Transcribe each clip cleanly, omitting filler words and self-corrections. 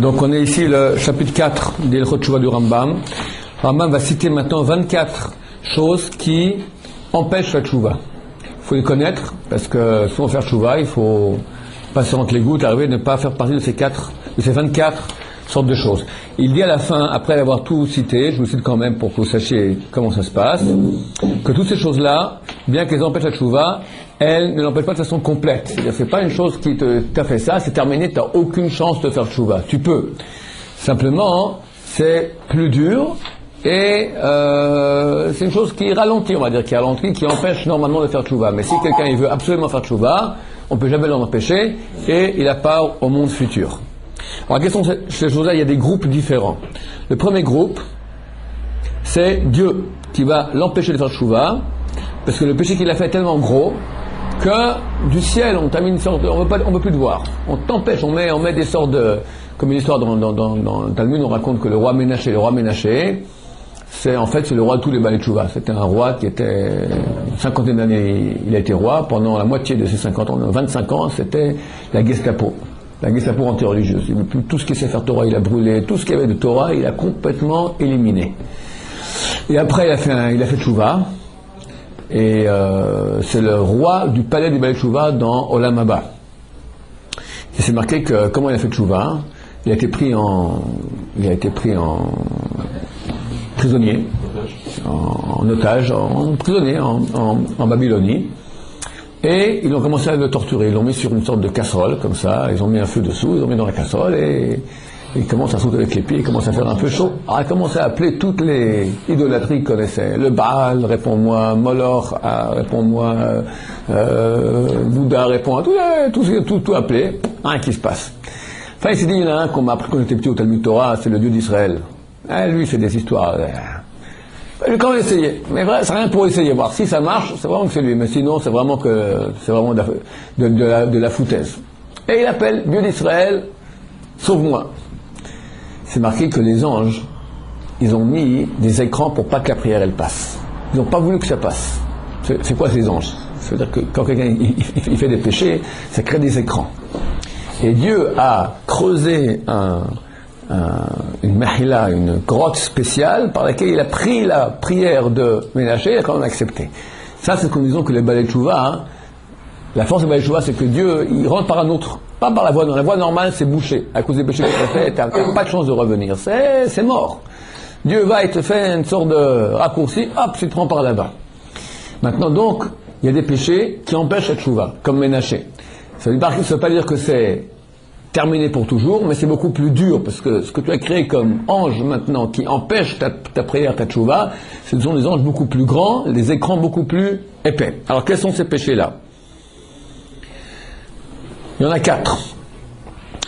Donc on est ici le chapitre 4 d'Hilchot Teshuvah du Rambam. Rambam va citer maintenant 24 choses qui empêchent la teshuvah. Il faut les connaître, parce que si on veut faire teshuvah, il faut passer entre les gouttes, arriver à ne pas faire partie de ces 24 sortes de choses. Il dit à la fin, après avoir tout cité, je vous cite quand même pour que vous sachiez comment ça se passe, que toutes ces choses-là, bien qu'elles empêchent la teshuvah, elles ne l'empêchent pas de façon complète. C'est-à-dire, c'est pas une chose qui t'a fait ça, c'est terminé, t'as aucune chance de faire teshuvah. Tu peux. Simplement, c'est plus dur, et c'est une chose qui ralentit, on va dire, qui empêche normalement de faire teshuvah. Mais si quelqu'un il veut absolument faire teshuvah, on ne peut jamais l'en empêcher, et il a part au monde futur. Alors, quelles sont ces choses-là? Il y a des groupes différents. Le premier groupe, c'est Dieu qui va l'empêcher de faire teshuvah, parce que le péché qu'il a fait est tellement gros que du ciel, on t'a mis une sorte de, on veut plus te voir. On t'empêche, on met des sortes de, comme une histoire dans le Talmud, on raconte que le roi Ménaché, c'est le roi de tous les balais teshuvah. C'était un roi qui était une cinquantaine d'années, il a été roi. Pendant la moitié de ses 50 ans, 25 ans, c'était la Gestapo. La Gestapo anti-religieuse. Tout ce qui sait faire Torah, il a brûlé. Tout ce qu'il y avait de Torah, il a complètement éliminé. Et après, il a fait teshuvah. Et c'est le roi du palais du balais teshuvah dans Olam Haba. Et c'est marqué que comment il a fait teshuvah. Il a été pris en prisonnier, en otage, prisonnier en Babylonie. Et ils ont commencé à le torturer. Ils l'ont mis sur une sorte de casserole, comme ça. Ils ont mis un feu dessous, ils l'ont mis dans la casserole et il commence à sauter avec les pieds, il commence à faire un peu chaud. Alors il a commencé à appeler toutes les idolâtries qu'il connaissait. Le Baal, réponds-moi. Moloch, réponds-moi. Bouddha, réponds-moi. Tout appelé. Rien qui se passe. Enfin, il s'est dit, il y en a un qu'on m'a appris quand j'étais petit au Talmud Torah, c'est le Dieu d'Israël. Lui, c'est des histoires. Je vais quand même essayer. Mais vrai, c'est rien pour essayer. Voir si ça marche, c'est vraiment que c'est lui. Mais sinon, c'est vraiment de la foutaise. Et il appelle Dieu d'Israël, sauve-moi. C'est marqué que les anges, ils ont mis des écrans pour pas que la prière elle passe. Ils n'ont pas voulu que ça passe. C'est quoi ces anges? C'est-à-dire que quand quelqu'un il fait des péchés, ça crée des écrans. Et Dieu a creusé une mahila, une grotte spéciale par laquelle il a pris la prière de Ménaché, il a quand même accepté. Ça, c'est ce qu'on disons que les balais teshuvah, la force des balais teshuvah, c'est que Dieu, il rentre par un autre, pas par la voie. Dans la voie normale, c'est bouché. À cause des péchés que tu as fait, tu n'as pas de chance de revenir. C'est mort. Dieu va et te fait une sorte de raccourci, hop, tu te rends par là-bas. Maintenant, donc, il y a des péchés qui empêchent la teshuvah, comme Ménaché. Ça ne veut pas dire que c'est terminé pour toujours, mais c'est beaucoup plus dur, parce que ce que tu as créé comme ange maintenant, qui empêche ta prière, ta teshuvah, ce sont des anges beaucoup plus grands, des écrans beaucoup plus épais. Alors quels sont ces péchés-là? Il y en a 4.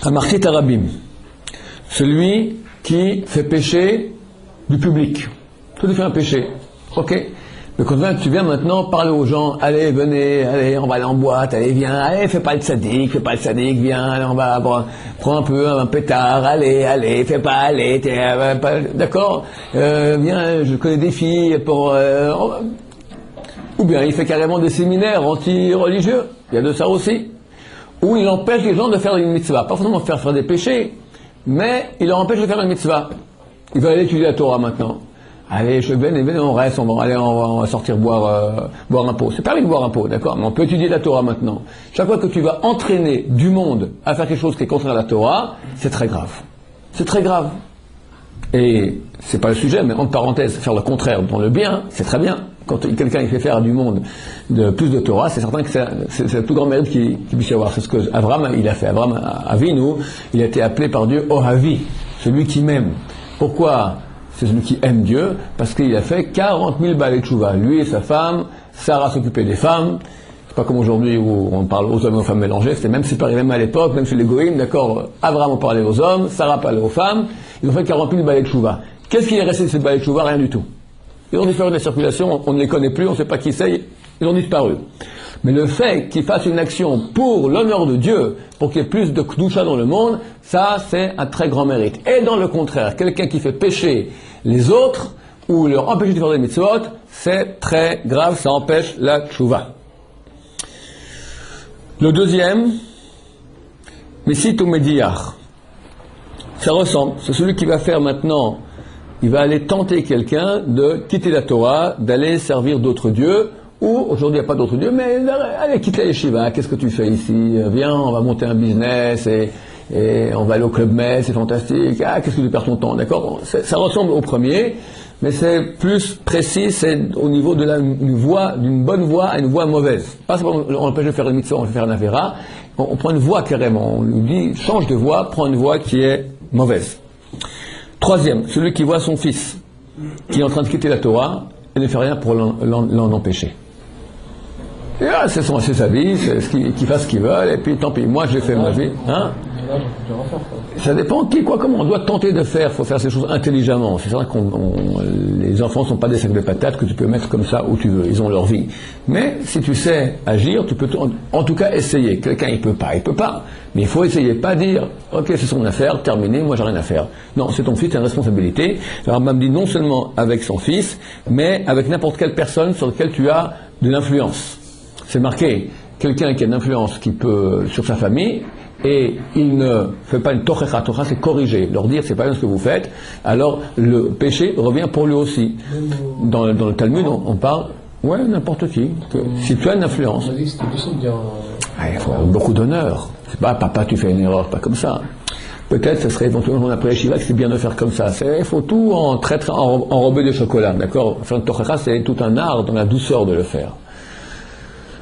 Amartit Arabim, celui qui fait pécher du public. Toi tu fais un péché, ok? Mais quand tu viens maintenant parler aux gens, allez, venez, allez, on va aller en boîte, allez, viens, allez, fais pas le sadique, viens, allez, on va prends un peu un pétard, allez, fais pas, allez, d'accord, viens, je connais des filles pour, ou bien il fait carrément des séminaires anti-religieux, il y a de ça aussi, où il empêche les gens de faire une mitzvah, pas forcément faire des péchés, mais il leur empêche de faire une mitzvah. Il va aller étudier la Torah maintenant. Allez, venez, on reste, on va sortir boire un pot. C'est permis de boire un pot, d'accord? Mais on peut étudier la Torah maintenant. Chaque fois que tu vas entraîner du monde à faire quelque chose qui est contraire à la Torah, c'est très grave. C'est très grave. Et c'est pas le sujet, mais entre parenthèses, faire le contraire dans le bien, c'est très bien. Quand quelqu'un il fait faire du monde plus de Torah, c'est certain que c'est le plus grand mérite qu'il puisse y avoir. C'est ce que Abraham il a fait. Abraham Avinu, il a été appelé par Dieu Ohavi, celui qui m'aime. Pourquoi? C'est celui qui aime Dieu, parce qu'il a fait 40 000 balais teshuvah. Lui et sa femme, Sarah s'occupait des femmes. C'est pas comme aujourd'hui où on parle aux hommes et aux femmes mélangés. C'était même séparé, même à l'époque, même chez les goïms, d'accord. Abraham on parlait aux hommes, Sarah parlait aux femmes. Ils ont fait 40 000 balais teshuvah. Qu'est-ce qui est resté de ces balais teshuvah? Rien du tout. Ils ont disparu de la circulation, on ne les connaît plus, on ne sait pas qui c'est, ils ont disparu. Mais le fait qu'ils fassent une action pour l'honneur de Dieu, pour qu'il y ait plus de Kedusha dans le monde, ça c'est un très grand mérite. Et dans le contraire, quelqu'un qui fait pécher les autres, ou leur empêcher de faire des mitzvot, c'est très grave, ça empêche la teshuvah. Le deuxième, Messit ou Médiar. Ça ressemble. C'est celui qui va faire maintenant, il va aller tenter quelqu'un de quitter la Torah, d'aller servir d'autres dieux, ou aujourd'hui il n'y a pas d'autres dieux, mais allez, quitte la yeshiva, qu'est-ce que tu fais ici? Viens, on va monter un business et on va aller au Club Med, c'est fantastique. Ah, qu'est-ce que tu perds ton temps, d'accord? Ça ressemble au premier, mais c'est plus précis, c'est au niveau de d'une bonne voie à une voie mauvaise. Pas simplement on empêche de faire une mitzvah, on fait faire un avéra, on prend une voie carrément, on lui dit change de voie, prends une voie qui est mauvaise. Troisième, celui qui voit son fils qui est en train de quitter la Torah et ne fait rien pour l'en empêcher. Et là, c'est sa vie, qu'il fasse ce qu'il veut, et puis tant pis, moi j'ai fait ma vie. Hein? Ça dépend comment on doit tenter de faire, il faut faire ces choses intelligemment. C'est vrai que les enfants ne sont pas des sacs de patates que tu peux mettre comme ça où tu veux, ils ont leur vie. Mais si tu sais agir, tu peux en tout cas essayer. Quelqu'un il peut pas. Mais il faut essayer, pas dire, ok c'est son affaire, terminé, moi j'ai rien à faire. Non, c'est ton fils, c'est une responsabilité. Le Rambam dit non seulement avec son fils, mais avec n'importe quelle personne sur laquelle tu as de l'influence. C'est marqué, quelqu'un qui a une influence sur sa famille, et il ne fait pas une tochecha, c'est corriger, leur dire c'est pas bien ce que vous faites, alors le péché revient pour lui aussi. Dans le Talmud, on parle, n'importe qui, si tu as une influence. On a dit que c'était possible de dire. Il faut avoir beaucoup d'honneur. C'est pas papa, tu fais une erreur, pas comme ça. Peut-être ce serait éventuellement on appelait Shiva que c'est bien de faire comme ça. Il faut tout enrober de chocolat, d'accord? Faire une tochecha, c'est tout un art dans la douceur de le faire.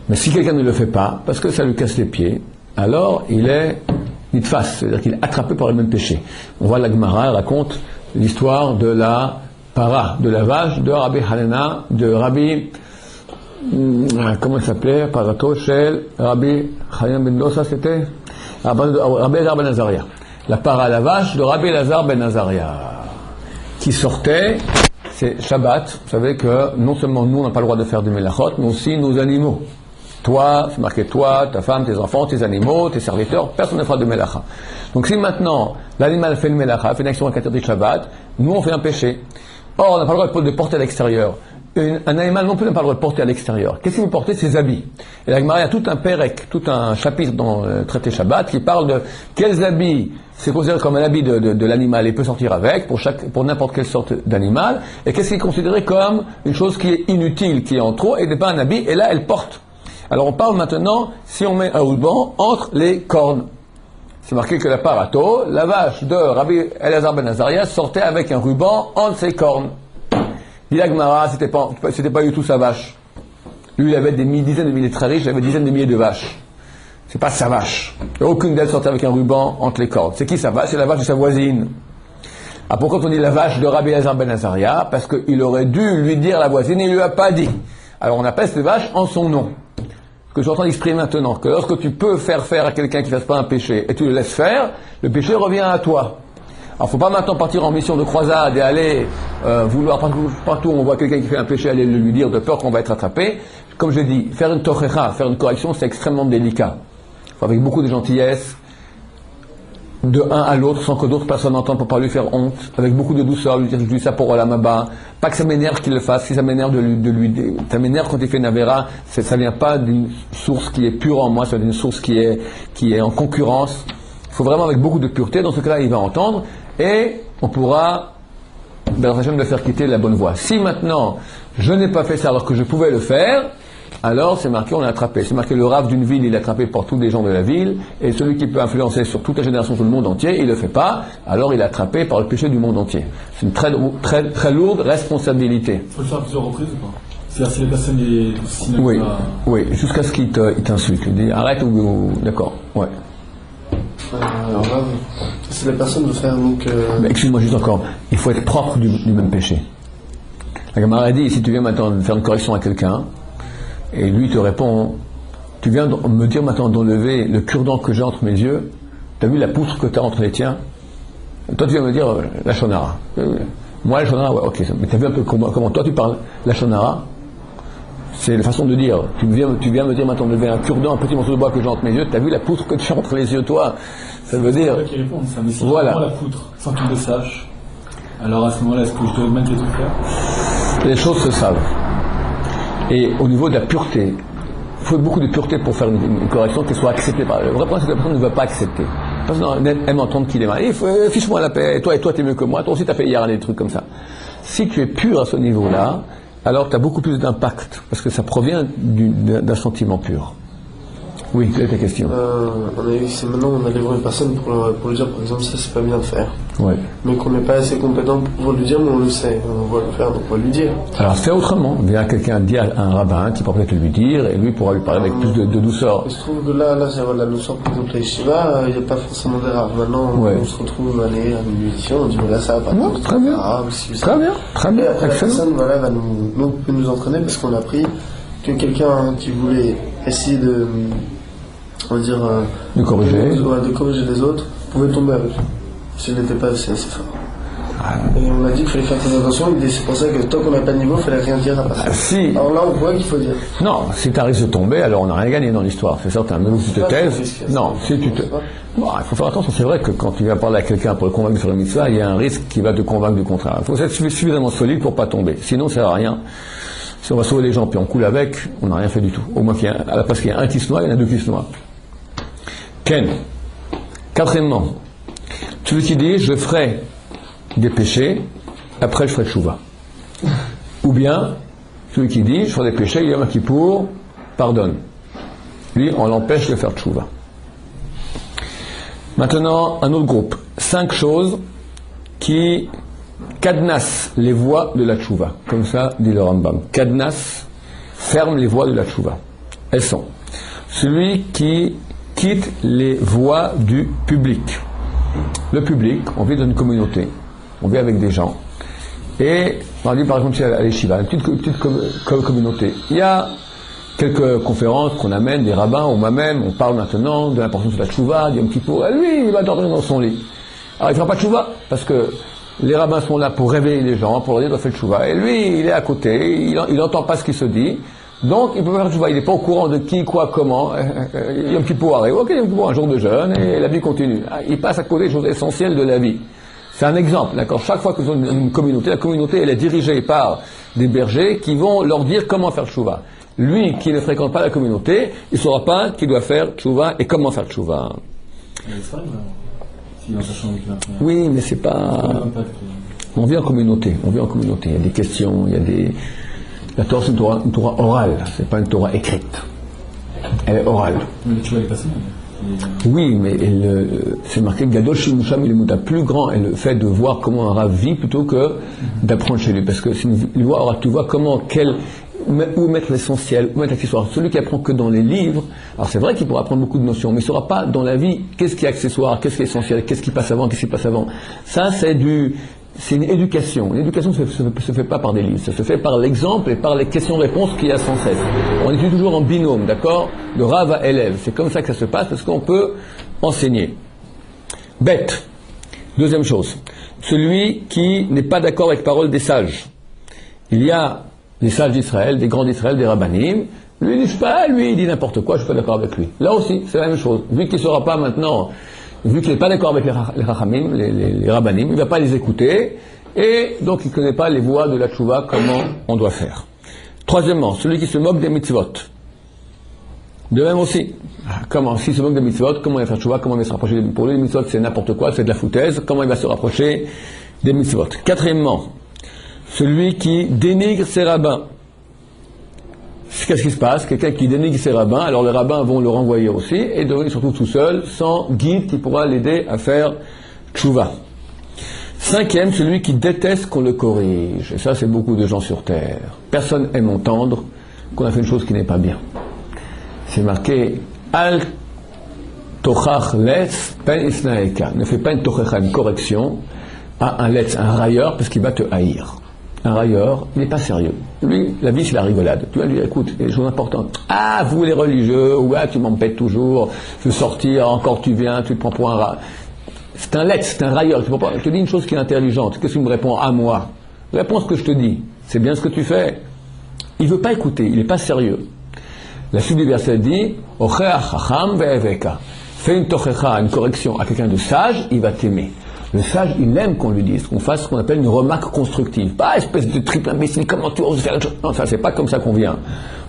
Mais si quelqu'un ne le fait pas, parce que ça lui casse les pieds, alors il est nitfas, c'est-à-dire qu'il est attrapé par le même péché. On voit la Gemara raconte l'histoire de la para, de la vache de Rabbi Hanina, de Rabbi, comment il s'appelait, Parato, Shel, Rabbi Hanina ben Dosa, c'était Rabbi Lazar ben Azaria. La para, la vache de Rabbi Lazar ben Azaria, qui sortait, c'est Shabbat. Vous savez que non seulement nous on n'a pas le droit de faire du melachot, mais aussi nos animaux. Toi, c'est marqué toi, ta femme, tes enfants, tes animaux, tes serviteurs, personne ne fera de melacha. Donc si maintenant l'animal fait le melacha, fait une action avec interdit Shabbat, nous on fait un péché. Or on n'a pas le droit de porter à l'extérieur. Un animal non plus n'a pas le droit de porter à l'extérieur. Qu'est-ce qu'il veut porter? Ses habits. Et la Gemara a tout un pérec, tout un chapitre dans le traité Shabbat qui parle de quels habits c'est considéré comme un habit de l'animal et peut sortir avec pour n'importe quelle sorte d'animal, et qu'est-ce qui est considéré comme une chose qui est inutile, qui est en trop et n'est pas un habit, et là elle porte. Alors on parle maintenant si on met un ruban entre les cornes. C'est marqué que la parato, la vache de Rabbi Elazar ben Azaria, sortait avec un ruban entre ses cornes. Dit la Gemara, c'était pas du tout sa vache. Lui, il avait des dizaines de milliers, très riche, il avait des dizaines de milliers de vaches. C'est pas sa vache. Aucune d'elles sortait avec un ruban entre les cornes. C'est qui sa vache? C'est la vache de sa voisine. Ah, pourquoi on dit la vache de Rabbi Elazar ben Azaria? Parce qu'il aurait dû lui dire à la voisine, et il lui a pas dit. Alors on appelle cette vache en son nom. Ce que je suis en train d'exprimer maintenant, que lorsque tu peux faire à quelqu'un qui ne fasse pas un péché, et tu le laisses faire, le péché revient à toi. Alors, faut pas maintenant partir en mission de croisade et aller vouloir partout où on voit quelqu'un qui fait un péché, aller le lui dire de peur qu'on va être attrapé. Comme je l'ai dit, faire une tochecha, faire une correction, c'est extrêmement délicat. Faut avec beaucoup de gentillesse, de un à l'autre, sans que d'autres personnes n'entendent pour pas lui faire honte, avec beaucoup de douceur, lui dire je dis ça pour Olam Haba. Pas que ça m'énerve qu'il le fasse, si ça m'énerve ça m'énerve quand il fait une avéra, ça vient pas d'une source qui est pure en moi, ça vient d'une source qui est en concurrence. Il faut vraiment avec beaucoup de pureté, dans ce cas-là il va entendre, et on pourra, le faire quitter la bonne voie. Si maintenant, je n'ai pas fait ça alors que je pouvais le faire, alors c'est marqué, on l'a attrapé. C'est marqué le rav d'une ville, il est attrapé par tous les gens de la ville, et celui qui peut influencer sur toute la génération, sur le monde entier, il ne le fait pas, alors il est attrapé par le péché du monde entier. C'est une très, très, très lourde responsabilité. Il faut le faire plusieurs reprises ou pas? C'est-à-dire si la personne est sinon oui, jusqu'à ce qu'il t'insulte. Il dit arrête ou d'accord, ouais. Alors là, si la personne veut faire donc. Mais excuse-moi juste encore, il faut être propre du même péché. La Gemara dit, si tu viens maintenant faire une correction à quelqu'un, et lui te répond, tu viens me dire maintenant d'enlever le cure-dent que j'ai entre mes yeux, t'as vu la poutre que t'as entre les tiens? Toi tu viens me dire la shonara. Moi la shonara, ouais, ok, mais t'as vu un peu comment toi tu parles la shonara? C'est la façon de dire. Tu viens me dire maintenant de lever un cure-dent, un petit morceau de bois que j'ai entre mes yeux, t'as vu la poutre que tu as entre les yeux, toi? Ça veut dire. C'est vrai qu'il répond, ça, mais si voilà. La poutre, sans qu'il le sache, alors à ce moment-là, est-ce que je dois malgré tout faire? Les choses se savent. Et au niveau de la pureté, il faut beaucoup de pureté pour faire une correction qui soit acceptée par. Le vrai problème, c'est que la personne ne veut pas accepter. Personne n'aime entendre qu'il est mal. Fiche-moi la paix, et toi t'es mieux que moi, toi aussi t'as fait hier des trucs comme ça. Si tu es pur à ce niveau-là, alors tu as beaucoup plus d'impact, parce que ça provient d'un sentiment pur. Oui, quelle est ta question? On a vu que c'est maintenant on allait voir une personne pour lui dire par exemple ça c'est pas bien de faire. Ouais. Mais qu'on n'est pas assez compétent pour lui dire, mais on le sait, on va le faire, donc on va lui dire. Alors fais autrement, viens quelqu'un dire à un rabbin qui pourra peut-être lui dire, et lui pourra lui parler avec plus de douceur. Il se trouve que là c'est la notion, par exemple, les Shiva, il n'y a pas forcément d'erreur. Maintenant, on se retrouve à aller à une édition, on dit, mais là ça va pas. Non, très bien. Très bien, très bien. Et après, la personne, voilà, va peut nous entraîner parce qu'on a appris que quelqu'un qui voulait essayer de, on va dire, de corriger les autres, pouvait tomber avec lui, s'il n'était pas assez fort. Et on a dit qu'il fallait faire très attention, et c'est pour ça que tant qu'on n'a pas de niveau, il fallait rien dire à personne. Si. Alors là, on voit qu'il faut dire. Non, si tu risques de tomber, alors on n'a rien gagné dans l'histoire, c'est certain. Mais si tu te taises, non, si tu te. Bon, il faut faire attention, c'est vrai que quand tu vas parler à quelqu'un pour le convaincre de faire une mitzvah, il y a un risque qui va te convaincre du contraire. Il faut être suffisamment solide pour ne pas tomber. Sinon, ça ne sert à rien. Si on va sauver les gens puis on coule avec, on n'a rien fait du tout. Au moins à la place qu'il y a un qui se noie, il y en a deux qui se noient. Ken. Quatrièmement, celui qui dit je ferai des péchés, après je ferai tchouva. Ou bien, celui qui dit je ferai des péchés, Yom Kippour, pardonne. Lui, on l'empêche de faire tchouva. Maintenant, un autre groupe. 5 choses qui cadenassent les voies de la tchouva. Comme ça, dit le Rambam. Cadenasse, ferme les voies de la tchouva. Elles sont celui qui quitte les voies du public. Le public, on vit dans une communauté, on vit avec des gens, et on dit par exemple à l'Eshiva, une petite communauté. Il y a quelques conférences qu'on amène, des rabbins, ou moi-même, on parle maintenant de l'importance de la tchouva, du Yom Kippour, et lui, il va dormir dans son lit. Alors il ne fera pas de tchouva, parce que les rabbins sont là pour réveiller les gens, pour leur dire de faire le tchouva, et lui, il est à côté, il n'entend pas ce qui se dit. Donc, il peut faire tchouva, il n'est pas au courant de qui, quoi, comment. Yom Kippour arrive, ok, Yom Kippour, un jour de jeûne, et la vie continue. Il passe à côté des choses essentielles de la vie. C'est un exemple, d'accord. Chaque fois que vous avez une communauté, la communauté, elle est dirigée par des bergers qui vont leur dire comment faire tchouva. Lui, qui ne fréquente pas la communauté, il ne saura pas qu'il doit faire tchouva et comment faire tchouva. Oui, mais c'est pas... On vit en communauté, Il y a des questions, il y a des... La Torah, c'est une Torah orale, c'est pas une Torah écrite. Elle est orale. Mais tu vas les passer. Oui, mais c'est marqué Gadol Shimusham Elimuda, plus grand est le fait de voir comment un rav vit plutôt que d'apprendre chez lui. Parce que c'est une loi, tu vois comment, où mettre l'essentiel, où mettre l'accessoire. Celui qui apprend que dans les livres, alors c'est vrai qu'il pourra apprendre beaucoup de notions, mais il ne saura pas dans la vie qu'est-ce qui est accessoire, qu'est-ce qui est essentiel, qu'est-ce qui passe avant, qu'est-ce qui passe avant. Ça, c'est une éducation. L'éducation ne se fait pas par des livres, ça se fait par l'exemple et par les questions-réponses qu'il y a sans cesse. On étudie toujours en binôme, d'accord? De rav à élève. C'est comme ça que ça se passe parce qu'on peut enseigner. Bête. Deuxième chose. Celui qui n'est pas d'accord avec parole des sages. Il y a des sages d'Israël, des grands d'Israël, des rabbanim. Lui, il dit, il dit n'importe quoi, je ne suis pas d'accord avec lui. Là aussi, c'est la même chose. Vu qu'il ne saura pas maintenant, vu qu'il n'est pas d'accord avec les rachamim, les rabbanim, il ne va pas les écouter, et donc il ne connaît pas les voies de la tchouva, comment on doit faire. Troisièmement, celui qui se moque des mitzvot. De même aussi, s'il se moque des mitzvot, comment il va faire tchouva, comment il va se rapprocher des... Pour lui, les mitzvot, c'est n'importe quoi, c'est de la foutaise, comment il va se rapprocher des mitzvot. Quatrièmement, celui qui dénigre ses rabbins. Qu'est-ce qui se passe? Quelqu'un qui dénigre ses rabbins, alors les rabbins vont le renvoyer aussi, et devenir surtout tout seul, sans guide qui pourra l'aider à faire tchouva. Cinquième, celui qui déteste qu'on le corrige. Et ça, c'est beaucoup de gens sur Terre. Personne aime entendre qu'on a fait une chose qui n'est pas bien. C'est marqué Al tochach letz pen isnaeka. Ne fais pas une tochecha, une correction, à un letz, un railleur, parce qu'il va te haïr. Un railleur, il n'est pas sérieux. Lui, la vie, c'est la rigolade. Tu vas lui dire, écoute, il y a des choses importantes. Ah, vous les religieux, ouais, tu m'embêtes toujours, je veux sortir, encore tu viens, tu te prends pour un rat. C'est un lettre, c'est un railleur. Je te dis une chose qui est intelligente. Qu'est-ce que tu me réponds à moi? Réponds ce que je te dis. C'est bien ce que tu fais. Il ne veut pas écouter, il n'est pas sérieux. La suite du verset dit, fais une tochecha, une correction à quelqu'un de sage, il va t'aimer. Le sage, il aime qu'on lui dise, qu'on fasse ce qu'on appelle une remarque constructive. Pas espèce de triple imbécile, comment tu oses faire une chose. Non, ça, c'est pas comme ça qu'on vient.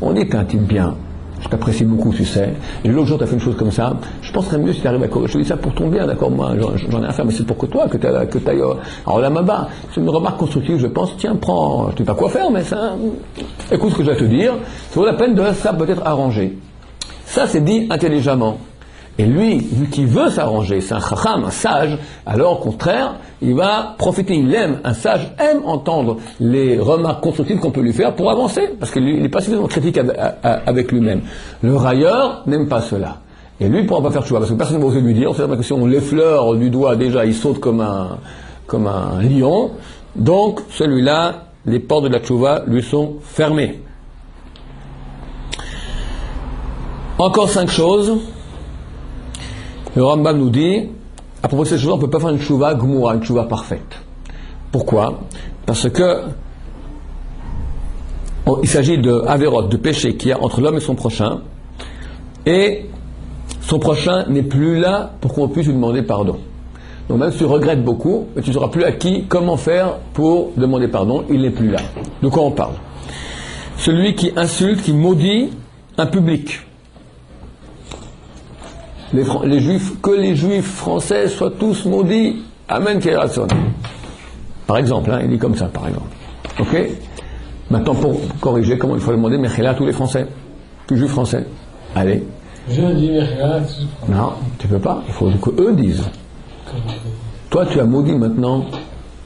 On dit t'es un type bien. je t'apprécie beaucoup, tu sais, et l'autre jour tu as fait une chose comme ça, je penserais mieux si tu arrives à corriger. Je te dis ça pour ton bien, d'accord, moi j'en ai à faire, mais c'est pour que toi, que tu ailles alors là bas. C'est une remarque constructive, je pense, tiens, prends, je ne sais pas quoi faire, mais ça, écoute ce que je vais te dire, ça vaut la peine de ça peut-être arranger. Ça c'est dit intelligemment. Et lui, vu qu'il veut s'arranger, c'est un chacham, un sage, alors au contraire, il va profiter, il aime, un sage aime entendre les remarques constructives qu'on peut lui faire pour avancer, parce qu'il n'est pas suffisamment critique avec lui-même. Le railleur n'aime pas cela. Et lui, il ne pourra pas faire tchouva, parce que personne ne va oser lui dire, c'est-à-dire que si on l'effleure du doigt, déjà, il saute comme un lion. Donc, celui-là, les portes de la tchouva lui sont fermées. Encore 5 choses. Le Rambam nous dit, à propos de ces choses, on ne peut pas faire une tchouva gmoura, une tchouva parfaite. Pourquoi? Parce que il s'agit de averot, de péché qu'il y a entre l'homme et son prochain, et son prochain n'est plus là pour qu'on puisse lui demander pardon. Donc même si tu regrettes beaucoup, mais tu ne sauras plus à qui, comment faire pour demander pardon, il n'est plus là. De quoi on parle? Celui qui insulte, qui maudit un public. Les juifs, que les juifs français soient tous maudits. Amen, Kératson. Par exemple, il dit comme ça, par exemple. Ok? Maintenant, pour corriger, comment il faut demander Mechila à tous les Français? Tous les juifs français. Allez. Je dis Mechila. Non, tu peux pas. Il faut que eux disent. Toi, tu as maudit maintenant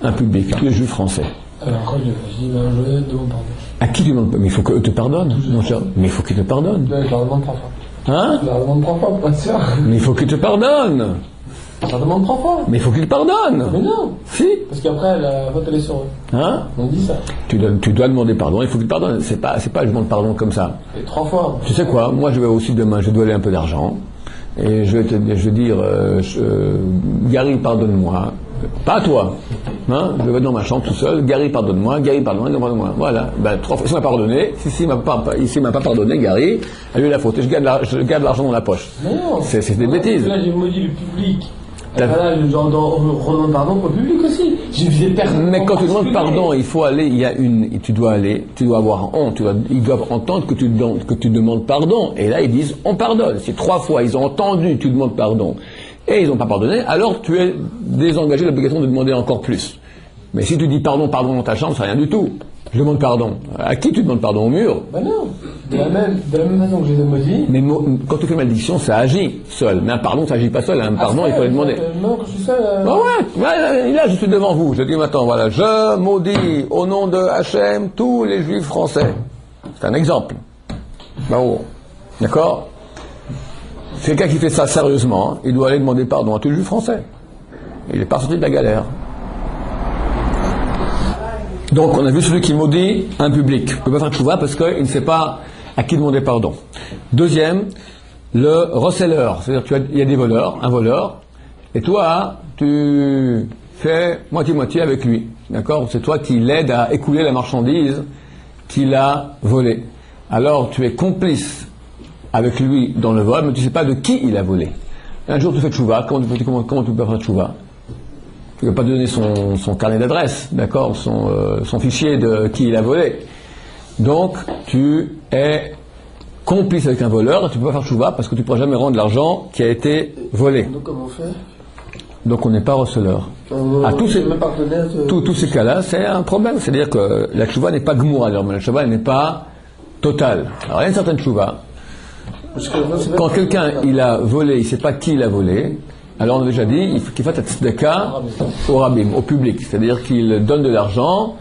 un public, tous les juifs français. Alors, je dis, je demande pardon. À qui tu demandes? Mais il faut qu'eux te pardonnent, mon cher. Mais il faut qu'ils te pardonnent. Je leur demande 3 fois. Hein? Je leur demande 3 fois pour être sûr. Mais il faut qu'ils te pardonnent. Je leur demande 3 fois. Mais il faut qu'ils te pardonnent. Mais non. Si. Parce qu'après, la faute elle est sur eux. Hein? On dit ça. Tu dois demander pardon, il faut qu'ils te pardonnent. C'est pas je demande pardon comme ça. Et 3 fois. Tu sais quoi? Moi, je vais aussi demain, je dois aller un peu d'argent. Et je vais dire, Gary, pardonne-moi. Pas à toi. Hein? Je vais dans ma chambre tout seul. Gary, pardonne-moi. Gary, pardonne-moi. Voilà. 3 fois. S'il m'a pardonné. Si il m'a pas pardonné, Gary, à lui la faute. Et je garde l'argent dans la poche. Non. C'est des bêtises. Là, j'ai maudit le public. Là, je demande pardon pour le public aussi. J'ai visé personne. Mais quand tu demandes pardon, il faut aller, tu dois avoir honte, ils doivent entendre que tu demandes pardon. Et là, ils disent, on pardonne. Si 3 fois, ils ont entendu, tu demandes pardon, et ils n'ont pas pardonné, alors tu es désengagé de l'obligation de demander encore plus. Mais si tu dis pardon dans ta chambre, c'est rien du tout. Je demande pardon. À qui tu demandes pardon? Au mur? Ben non. De la même façon que je les ai maudits. Mais quand tu fais malédiction, ça agit seul. Mais un pardon, ça agit pas seul. Un pardon, il faut le demander. Non, quand je suis seul. Là, je suis devant vous. Je dis maintenant, voilà, je maudis au nom de Hachem tous les juifs français. C'est un exemple. D'accord? C'est quelqu'un qui fait ça sérieusement, il doit aller demander pardon à tous les juifs français. Il n'est pas sorti de la galère. Donc, on a vu celui qui maudit un public. Il ne peut pas faire tchouva parce qu'il ne sait pas à qui demander pardon. Deuxième, le reseller. C'est-à-dire il y a des voleurs, un voleur, et toi, tu fais moitié-moitié avec lui. D'accord? C'est toi qui l'aide à écouler la marchandise qu'il a volée. Alors, tu es complice avec lui dans le vol, mais tu ne sais pas de qui il a volé. Un jour, tu fais tchouva. Comment tu peux faire tchouva? Tu ne peux pas donner son carnet d'adresse, d'accord, son fichier de qui il a volé. Donc, tu es complice avec un voleur, et tu ne peux pas faire tchouva parce que tu ne pourras jamais rendre l'argent qui a été volé. Donc, comment on fait? Donc, on n'est pas receleur. Tous ces cas-là, c'est un problème. C'est-à-dire que la tchouva n'est pas gmoura, la tchouva n'est pas totale. Alors, il y a une certaine tchouva. Quand quelqu'un il a volé, il ne sait pas qui il a volé, alors on a déjà dit, il faut qu'il fasse la tzedaka au rabbin, au public. C'est-à-dire qu'il donne de l'argent,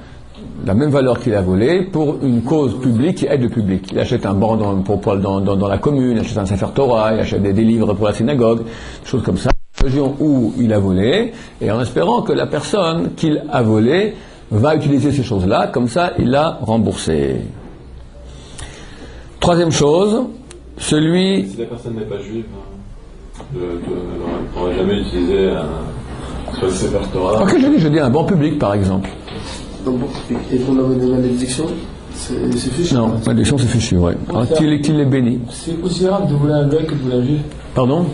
la même valeur qu'il a volé, pour une cause publique qui aide le public. Il achète un banc dans la commune, il achète un Sefer Torah, il achète des livres pour la synagogue, des choses comme ça. La région où il a volé, et en espérant que la personne qu'il a volé va utiliser ces choses-là, comme ça il l'a remboursé. Troisième chose, Si la personne n'est pas juive, on n'aurait jamais utilisé un Sefer Torah. Ok, je dis un banc public par exemple. Et pour la malédiction, c'est fichu? Non, malédiction c'est fichu, ouais. Qu'il est béni. C'est aussi grave de voler un goy que de voler un juif. Pardon?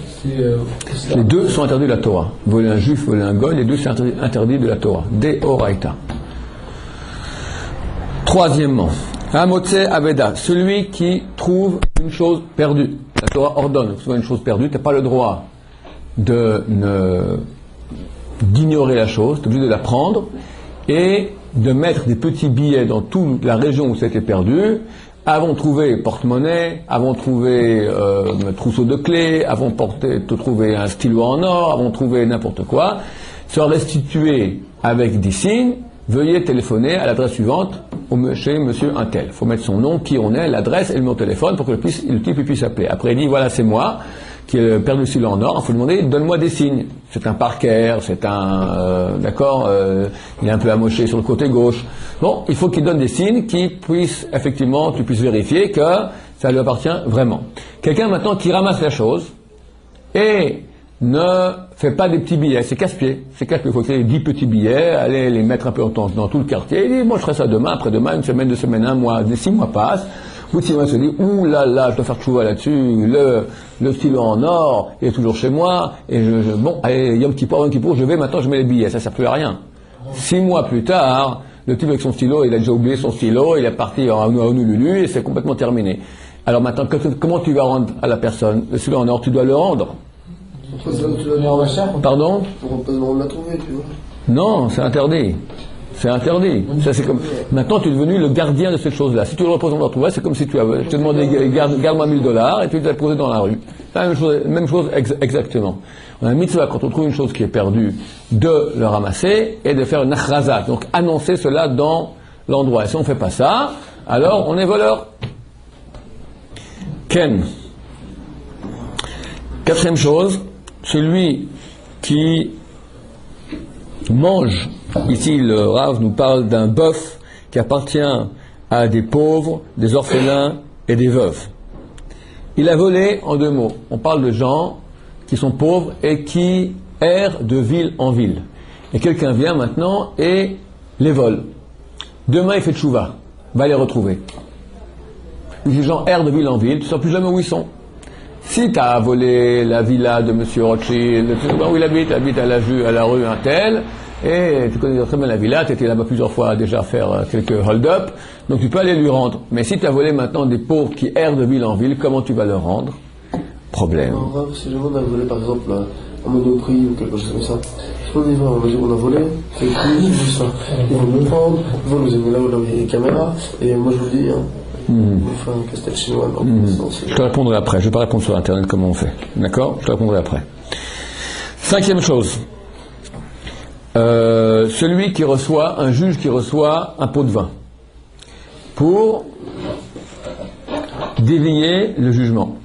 Les deux sont interdits de la Torah. Voler un juif, voler un goy, les deux c'est interdit de la Torah. De Oraita. Troisièmement, Hamotse Aveda, celui qui trouve une chose perdue. La Torah ordonne, que ce soit une chose perdue, tu n'as pas le droit d'ignorer la chose, tu es obligé de la prendre et de mettre des petits billets dans toute la région où c'était perdu. Avons trouvé porte-monnaie, avons trouvé un trousseau de clés, avons trouvé un stylo en or, avons trouvé n'importe quoi, soit restitué avec des signes. Veuillez téléphoner à l'adresse suivante chez monsieur Untel. Il faut mettre son nom, qui on est, l'adresse et le numéro de téléphone pour que le type puisse appeler. Après, il dit, voilà, c'est moi, qui ai perdu le stylo en or. Il faut lui demander, donne-moi des signes. C'est un Parker, c'est un... d'accord, il est un peu amoché sur le côté gauche. Bon, il faut qu'il donne des signes qui puissent, effectivement, tu puisses vérifier que ça lui appartient vraiment. Quelqu'un maintenant qui ramasse la chose et ne fait pas des petits billets, c'est casse-pied. C'est casse-pied, il faut créer 10 petits billets, aller les mettre un peu dans tout le quartier. Il dit, moi je ferai ça demain, après-demain, une semaine, 2 semaines, 1 mois, 6 mois passent. Au bout de 6 mois, il se dit, ouh là là, je dois faire tchouva là-dessus, le stylo en or, il est toujours chez moi, et bon, allez, Yom Kippour, je vais, maintenant je mets les billets, ça sert plus à rien. 6 mois plus tard, le type avec son stylo, il a déjà oublié son stylo, il est parti en Honolulu, et c'est complètement terminé. Alors maintenant, comment tu vas rendre à la personne le stylo en or? Tu dois le rendre. Pardon? Pour pas la trouver, tu vois. Non, c'est interdit. C'est interdit. Ça, c'est comme... Maintenant, tu es devenu le gardien de cette chose-là. Si tu le représentes dans trouver, c'est comme si tu avais... Je te demandais, garde-moi $1000, et puis tu l'as posé dans la rue. C'est la même chose exactement. On a mis ça quand on trouve une chose qui est perdue, de le ramasser et de faire une achrazat. Donc, annoncer cela dans l'endroit. Et si on ne fait pas ça, alors on est voleur. Ken. 4e chose, celui qui mange, ici le Rav nous parle d'un bœuf qui appartient à des pauvres, des orphelins et des veuves. Il a volé en 2 mots. On parle de gens qui sont pauvres et qui errent de ville en ville. Et quelqu'un vient maintenant et les vole. Demain il fait tchouva, va les retrouver. Les gens errent de ville en ville, tu ne sais plus jamais où ils sont. Si tu as volé la villa de M. Rothschild, tu sais pas où il habite à la rue Untel, et tu connais très bien la villa, tu étais là-bas plusieurs fois déjà faire quelques hold-up, donc tu peux aller lui rendre. Mais si tu as volé maintenant des pauvres qui errent de ville en ville, comment tu vas leur rendre? Problème. Alors, si le monde a volé par exemple un Monoprix ou quelque chose comme ça, si on y va, on va dire on a volé, c'est plus, ça. Ils vont nous prendre, ils vont nous aimer là où il y a les caméras, et moi je vous dis, enfin, un castel chinois, je te répondrai après. Je ne vais pas répondre sur Internet comment on fait. D'accord? Je te répondrai après. 5e chose. Celui qui reçoit, un juge qui reçoit un pot de vin pour dévier le jugement.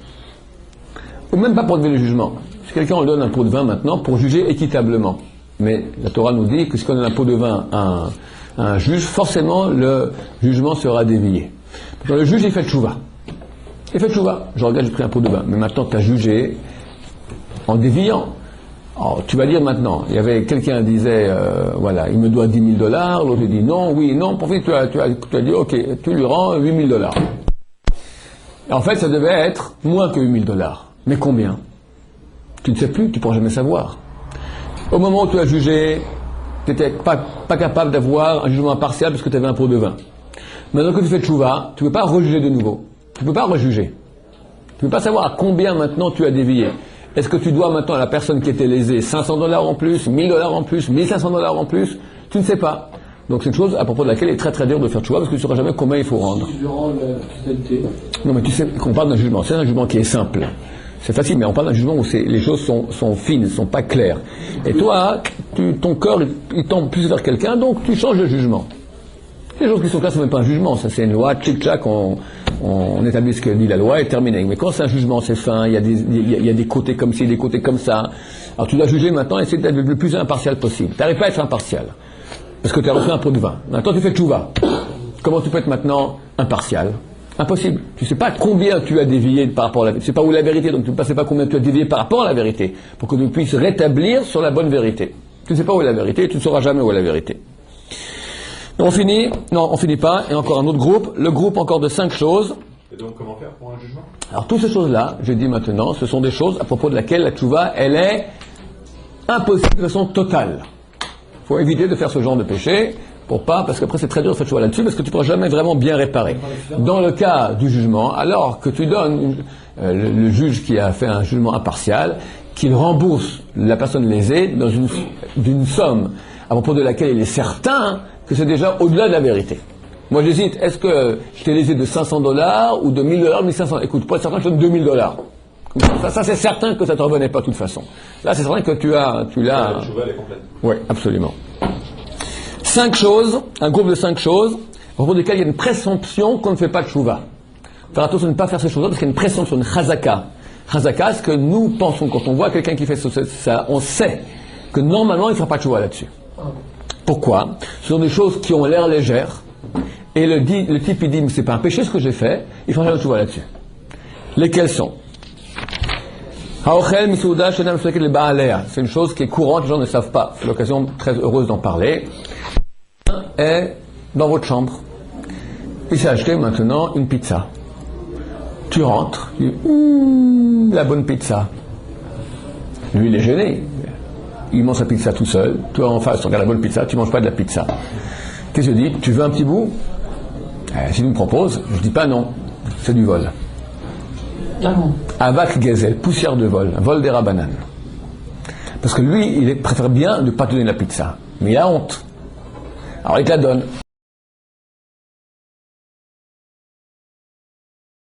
Ou même pas pour dévier le jugement. Si quelqu'un on donne un pot de vin maintenant pour juger équitablement. Mais la Torah nous dit que si on donne un pot de vin à un juge, forcément le jugement sera dévié. Donc le juge, il fait tchouva. Il fait tchouva. Je regarde, j'ai pris un pot de vin. Mais maintenant, tu as jugé en déviant. Alors, tu vas dire maintenant, il y avait quelqu'un qui disait, voilà, il me doit $10 000. L'autre dit non, oui, non. Pour finir, tu as dit, ok, tu lui rends $8 000. Et en fait, ça devait être moins que $8 000. Mais combien? Tu ne sais plus, tu ne pourras jamais savoir. Au moment où tu as jugé, tu n'étais pas capable d'avoir un jugement impartial parce que tu avais un pot de vin. Maintenant que tu fais tchouva, tu ne peux pas rejuger de nouveau. Tu ne peux pas rejuger. Tu ne peux pas savoir à combien maintenant tu as dévié. Est-ce que tu dois maintenant à la personne qui était lésée $500 en plus, $1000 en plus, $1500 en plus? Tu ne sais pas. Donc c'est une chose à propos de laquelle il est très très dur de faire tchouva parce que tu ne sauras jamais combien il faut rendre. Si tu rends la totalité. Non mais tu sais qu'on parle d'un jugement. C'est un jugement qui est simple. C'est facile, mais on parle d'un jugement où les choses sont fines, ne sont pas claires. Et toi, ton cœur, il tend plus vers quelqu'un, donc tu changes de jugement. Les choses qui sont claires, ce n'est même pas un jugement, ça c'est une loi, tchic-tchac, on établit ce que dit la loi et terminé. Mais quand c'est un jugement, c'est fin, il y a des côtés comme ci, des côtés comme ça. Alors tu dois juger maintenant et essayer d'être le plus impartial possible. Tu n'arrives pas à être impartial, parce que tu as reçu un pot de vin. Maintenant tu fais tchouva. Comment tu peux être maintenant impartial? Impossible. Tu ne sais pas combien tu as dévié par rapport à la vérité. Tu ne sais pas où est la vérité, donc tu ne sais pas combien tu as dévié par rapport à la vérité, pour que tu puisses rétablir sur la bonne vérité. Tu ne sais pas où est la vérité, et tu ne sauras jamais où est la vérité. On finit? Non, on finit pas. Et encore un autre groupe. Le groupe encore de 5 choses. Et donc comment faire pour un jugement? Alors toutes ces choses-là, je dis maintenant, ce sont des choses à propos de laquelle la tchouva, elle est impossible de façon totale. Il faut éviter de faire ce genre de péché. parce qu'après c'est très dur de faire choix là-dessus, parce que tu ne pourras jamais vraiment bien réparer. Dans le cas du jugement, alors que tu donnes le juge qui a fait un jugement impartial, qu'il rembourse la personne lésée d'une somme à propos de laquelle il est certain que c'est déjà au-delà de la vérité. Moi j'hésite, est-ce que je t'ai lésé de $500 ou de $1000, 1500? Écoute, pour être certain, je te donne $2000. Ça c'est certain que ça ne te revenait pas de toute façon. Là c'est certain que tu l'as... La chouva, elle est complète. Oui, absolument. 5 choses, un groupe de 5 choses, au propos desquelles il y a une présomption qu'on ne fait pas de chouva. Faire attention de ne pas faire ces choses-là, parce qu'il y a une présomption, une chazaka. Chazaka, ce que nous pensons quand on voit quelqu'un qui fait ça, on sait que normalement il ne fera pas de chouva là-dessus. Pourquoi? Ce sont des choses qui ont l'air légères, et le type il dit, mais c'est pas un péché ce que j'ai fait, il fera jamais de chouva là-dessus. Lesquelles sont? C'est une chose qui est courante, les gens ne savent pas. C'est l'occasion très heureuse d'en parler. Est dans votre chambre. Il s'est acheté maintenant une pizza. Tu rentres, tu dis, la bonne pizza. Lui, il est gêné. Il mange sa pizza tout seul. Toi, en face, tu regardes la bonne pizza, tu ne manges pas de la pizza. Qu'est-ce que je dis? Tu veux un petit bout? Si tu me proposes, je dis pas non. C'est du vol. Avak Gezel, poussière de vol, vol des rabanan. Parce que lui, il préfère bien ne pas te donner la pizza. Mais il a honte. Alors il te la donne.